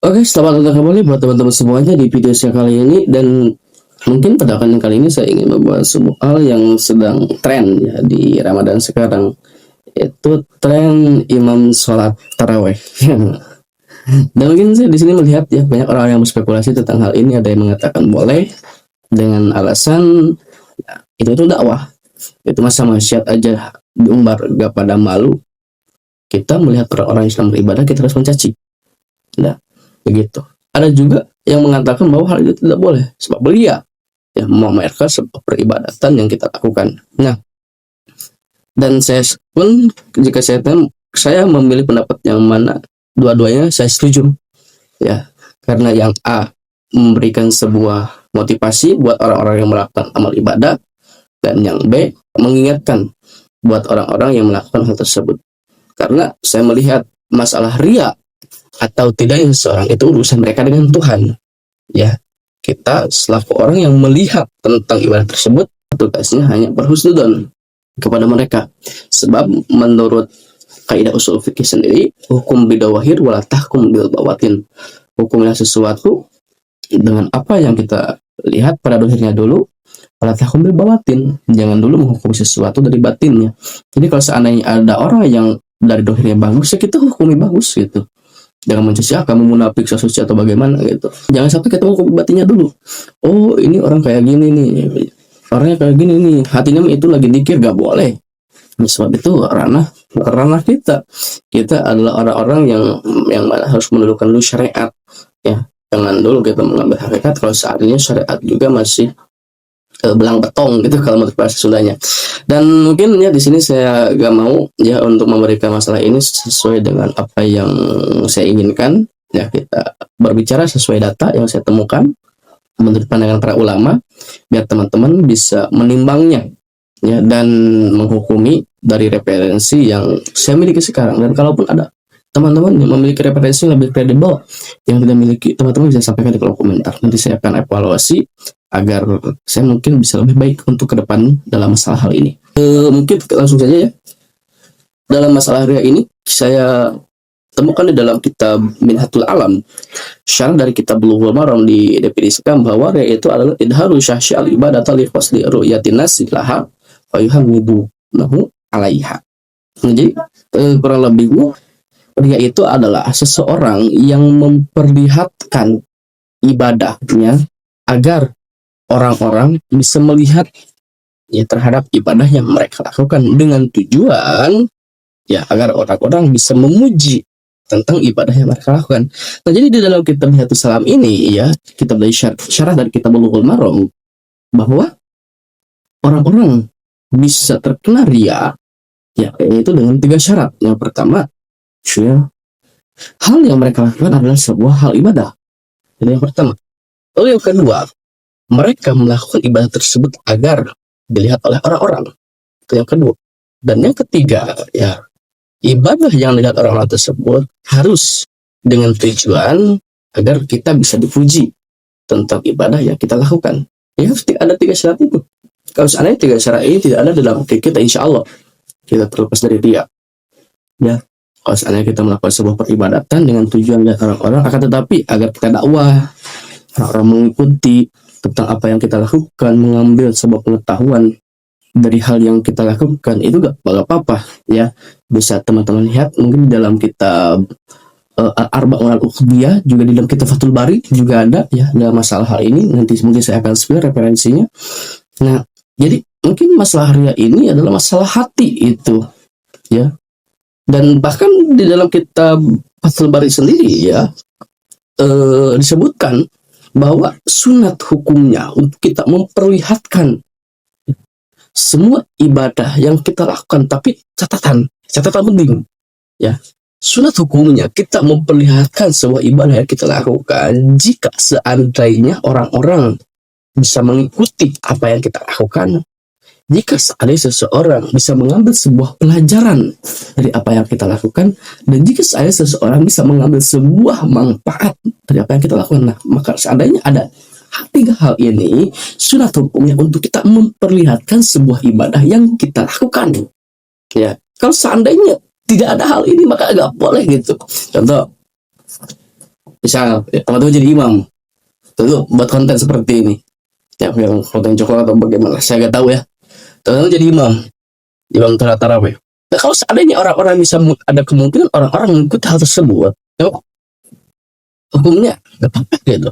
Oke, selamat datang kembali buat teman-teman semuanya di video saya kali ini. Dan mungkin pada kali ini saya ingin membahas sebuah hal yang sedang tren ya di Ramadan sekarang, yaitu tren imam sholat taraweh. Dan mungkin saya di sini melihat ya banyak orang yang berspekulasi tentang hal ini. Ada yang mengatakan boleh dengan alasan ya, itu dakwah, itu masa maksiat aja diumbar, gak pada malu kita melihat orang-orang yang sedang beribadah kita harus mencaci. Nah, begitu. Ada juga yang mengatakan bahwa hal itu tidak boleh sebab belia ya memamerkan sebuah peribadatan yang kita lakukan. Nah, dan saya pun jika saya memilih pendapat yang mana dua-duanya saya setuju ya, karena yang A memberikan sebuah motivasi buat orang-orang yang melakukan amal ibadah, dan yang B mengingatkan buat orang-orang yang melakukan hal tersebut. Karena saya melihat masalah ria atau tidaknya seseorang itu urusan mereka dengan Tuhan ya. Kita selaku orang yang melihat tentang ibadah tersebut, tugasnya hanya berhusnudzon kepada mereka. Sebab menurut kaidah usul fikih sendiri, hukum bidawahir wala tahkum bil bawatin. Hukumnya sesuatu dengan apa yang kita lihat pada dohirnya dulu, wala tahkum bil bawatin. Jangan dulu menghukumi sesuatu dari batinnya. Jadi kalau seandainya ada orang yang dari dohirnya bagus, ya kita hukumi bagus gitu. Jangan mencaci kamu munafik, suci atau bagaimana gitu. Jangan sampai kita menghukumi batinnya dulu. Oh, ini orang kayak gini nih, orangnya kayak gini nih, hatinya itu lagi dikir, gak boleh. Sebab itu ranah kita adalah orang-orang yang harus mendudukan dulu syariat ya. Jangan dulu kita mengambil hakikat kalau seandainya syariat juga masih belang betong gitu kalau menurut bahasa Sundanya. Dan mungkin ya di sini saya gak mau ya untuk memberikan masalah ini sesuai dengan apa yang saya inginkan ya. Kita berbicara sesuai data yang saya temukan menurut pandangan para ulama, biar teman-teman bisa menimbangnya ya, dan menghukumi dari referensi yang saya miliki sekarang. Dan kalaupun ada teman-teman yang memiliki referensi yang lebih kredibel yang tidak miliki, teman-teman bisa sampaikan di kolom komentar. Nanti saya akan evaluasi agar saya mungkin bisa lebih baik untuk ke depan dalam masalah hal ini. Mungkin langsung saja ya. Dalam masalah ria ini saya temukan di dalam kitab Minhatul Alam, syarah dari kitab Bulughul Maram, didefinisikan bahwa ria itu adalah idharu syahsyi al ibadata li qasdi ru'yatin nasi laha wa yuhammidunahu 'alaiha. Jadi kurang lebih ria itu adalah seseorang yang memperlihatkan ibadahnya agar orang-orang bisa melihat ya terhadap ibadah yang mereka lakukan, dengan tujuan ya agar orang-orang bisa memuji tentang ibadah yang mereka lakukan. Nah, jadi di dalam kitab Minhatul Salam ini ya, kitab dari syarah dari kitab Bulughul Maram, bahwa orang-orang bisa terkena ria ya, yaitu dengan 3 syarat. Yang pertama ya, hal yang mereka lakukan adalah sebuah hal ibadah. Jadi yang pertama. Lalu yang kedua, mereka melakukan ibadah tersebut agar dilihat oleh orang-orang. Itu yang kedua. Dan yang ketiga ya, ibadah yang dilihat orang-orang tersebut harus dengan tujuan agar kita bisa dipuji tentang ibadah yang kita lakukan. Ya, ada 3 syarat itu. Kalau seandainya 3 syarat ini tidak ada dalam kita, insya Allah kita terlepas dari dia ya. Kalau seandainya kita melakukan sebuah peribadatan dengan tujuan lihat orang-orang, akan tetapi agar kita dakwah, orang mengikuti tentang apa yang kita lakukan, mengambil sebuah pengetahuan dari hal yang kita lakukan, itu gak apa-apa ya. Bisa teman-teman lihat mungkin di dalam kitab Al-Arba'un Al-Uqdiyah, juga di dalam kitab Fathul Bari juga ada ya dalam masalah hal ini. Nanti mungkin saya akan spill referensinya. Nah, jadi mungkin masalah ria ini adalah masalah hati itu ya. Dan bahkan di dalam kitab Fathul Bari sendiri ya, disebutkan bahwa sunat hukumnya untuk kita memperlihatkan semua ibadah yang kita lakukan, tapi catatan penting ya. Sunat hukumnya kita memperlihatkan sebuah ibadah yang kita lakukan jika seandainya orang-orang bisa mengikuti apa yang kita lakukan, jika seandainya seseorang bisa mengambil sebuah pelajaran dari apa yang kita lakukan, dan jika seseorang bisa mengambil sebuah manfaat dari apa yang kita lakukan. Nah, maka seandainya ada 3 hal ini, sunat hukumnya untuk kita memperlihatkan sebuah ibadah yang kita lakukan ya. Kalau seandainya tidak ada hal ini, maka agak boleh gitu. Contoh, Misal ya, teman-teman jadi imam tentu buat konten seperti ini ya, yang konten coklat atau bagaimana saya nggak tahu ya. Teman-teman jadi imam tarawih. Nah, kalau seandainya orang-orang bisa ada kemungkinan orang-orang mengikuti hal tersebut, ya, hukumnya nggak apa-apa gitu.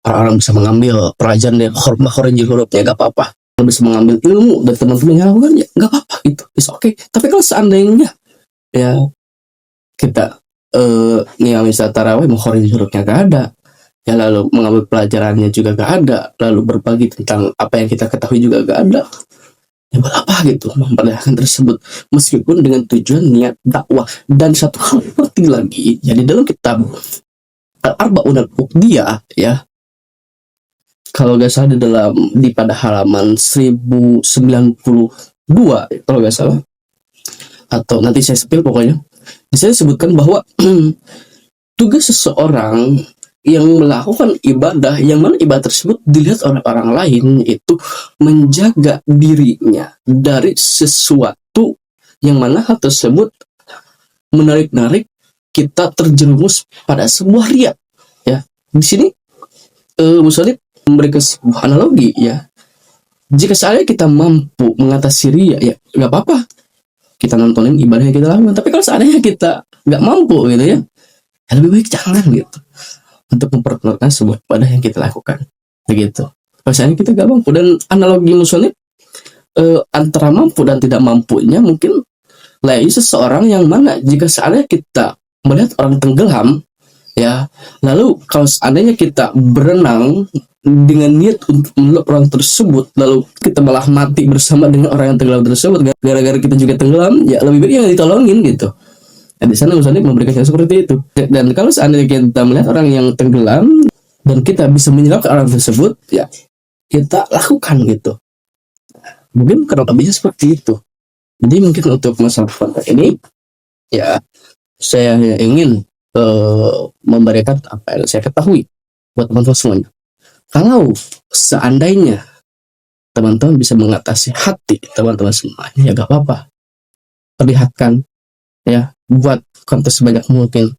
Orang-orang bisa mengambil pelajaran dari makhorijul hurufnya nggak apa-apa. Orang bisa mengambil ilmu dari teman-teman yang lakukan ya nggak apa-apa gitu. It's okay. Tapi kalau seandainya ya kita nih misal tarawih makhorijul hurufnya nggak ada, ya lalu mengambil pelajarannya juga gak ada, lalu berbagi tentang apa yang kita ketahui juga gak ada, ya buat apa gitu memperlihatkan tersebut, meskipun dengan tujuan niat dakwah. Dan satu hal penting lagi, ya di dalam kitab Al-Arba'un Al-Uqdiyah ya, kalau gak salah di pada halaman 1092 kalau gak salah, atau nanti saya sepil pokoknya, di sana disebutkan bahwa tugas seseorang yang melakukan ibadah, yang mana ibadah tersebut dilihat oleh orang lain, itu menjaga dirinya dari sesuatu yang mana hal tersebut menarik kita terjerumus pada sebuah riya. Ya, di sini Musallib memberikan sebuah analogi ya. Jika saya kita mampu mengatasi riya, ya nggak apa-apa kita nontonin ibadah yang kita lakukan. Tapi kalau seandainya kita nggak mampu gitu ya lebih baik jangan gitu, untuk memperkenalkan sebuah ibadah yang kita lakukan begitu. Pasalnya kita gak mampu, dan analogi Musallib antara mampu dan tidak mampunya mungkin lain seseorang yang mana jika seandainya kita melihat orang tenggelam ya, lalu kalau seandainya kita berenang dengan niat untuk menolong orang tersebut, lalu kita malah mati bersama dengan orang yang tenggelam tersebut gara-gara kita juga tenggelam, ya lebih baik yang ditolongin gitu. Nah, di sana Musallib memberikan yang seperti itu. Dan kalau seandainya kita melihat orang yang tenggelam dan kita bisa menyelamatkan orang tersebut, ya kita lakukan gitu. Mungkin kurang lebihnya seperti itu. Jadi mungkin untuk masalah konten ini, ya saya ingin memberikan apa yang saya ketahui buat teman-teman semuanya. Kalau seandainya teman-teman bisa mengatasi hati teman-teman semuanya, ya gak apa-apa. Perlihatkan ya, buat konten sebanyak mungkin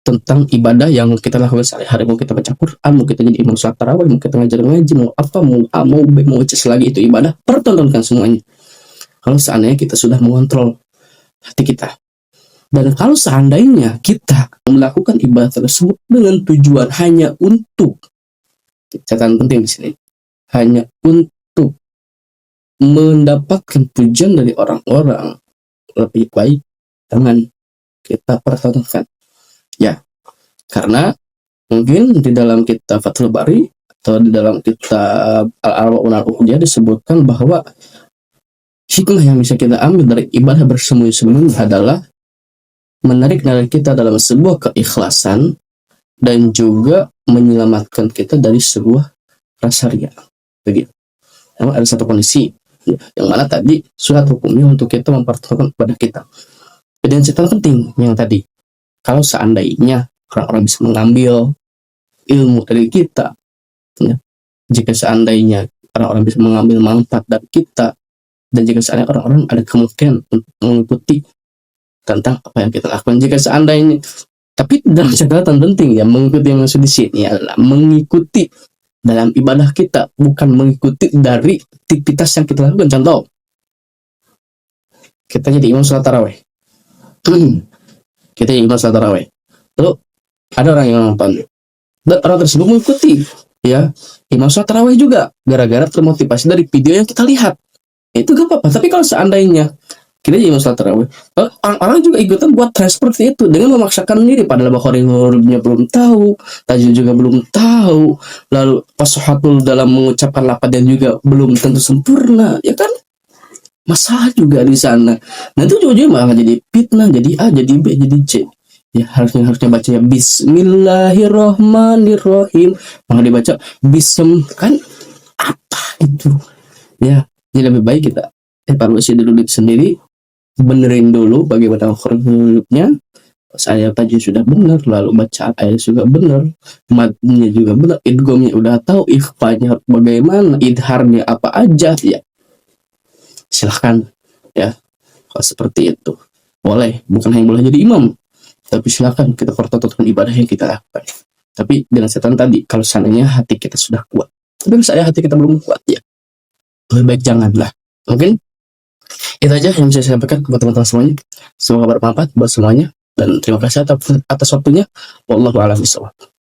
tentang ibadah yang kita lakukan sehari-hari. Mau kita baca Quran, mau kita jadi imam sholat tarawih, mau kita ngajar ngaji, mau apa, mau A, mau B, mau C, selagi itu ibadah, pertontonkan semuanya. Kalau seandainya kita sudah mengontrol hati kita, dan kalau seandainya kita melakukan ibadah tersebut dengan tujuan hanya untuk, catatan penting di sini, hanya untuk mendapatkan pujian dari orang-orang, lebih baik jangan kita pertontonkan ya. Karena mungkin di dalam kitab Fathul Bari atau di dalam kitab Al-Arba'un Al-Uqdiyah disebutkan bahwa hikmah yang bisa kita ambil dari ibadah bersembunyi-sembunyi adalah menarik dari kita dalam sebuah keikhlasan dan juga menyelamatkan kita dari sebuah rasa riya begitu. Namun ada satu kondisi ya, yang mana tadi surat hukumnya untuk kita mempertontonkan kepada kita. Dan catatan penting yang tadi, kalau seandainya orang-orang bisa mengambil ilmu dari kita ya, jika seandainya orang-orang bisa mengambil manfaat dari kita, dan jika seandainya orang-orang ada kemungkinan untuk mengikuti tentang apa yang kita lakukan, jika seandainya, tapi dalam catatan penting ya, mengikuti yang maksud di sini adalah mengikuti dalam ibadah kita, bukan mengikuti dari aktivitas yang kita lakukan. Contoh, kita jadi imam sholat tarawih, kita jadi imam sholat tarawih, lalu ada orang yang nonton dan orang tersebut mengikuti ya imam sholat tarawih juga gara-gara termotivasi dari video yang kita lihat, itu gak apa-apa. Tapi kalau seandainya kita jadi imam sholat tarawih, orang-orang juga ikutan buat tren seperti itu dengan memaksakan diri, padahal hurufnya belum tahu, tajwid juga belum tahu, lalu fasahatul dalam mengucapkan lafadznya juga belum tentu sempurna, ya kan? Masalah juga di sana. Nah itu juga malah jadi fitnah, jadi A, jadi B, jadi C. Ya harusnya bacanya Bismillahirrohmanirrohim, malah dibaca bism, kan apa itu? Ya, jadi lebih baik kita evaluasi dulu sendiri, benerin dulu bagaimana hurufnya. Saya tajwid sudah benar, lalu baca ayat juga benar, matnya juga benar, idghamnya udah tahu, ikhfanya bagaimana, idharnya apa aja, ya silahkan ya. Kalau seperti itu boleh, bukan hanya boleh jadi imam, tapi silahkan kita pertontonkan ibadah yang kita lakukan. Tapi dengan setan tadi, kalau seandainya hati kita sudah kuat, tapi misalnya hati kita belum kuat ya, lebih baik janganlah. Mungkin itu aja yang bisa saya sampaikan buat teman-teman semuanya. Semoga bermanfaat buat semuanya dan terima kasih atas waktunya. Wallahu a'lam bishawab.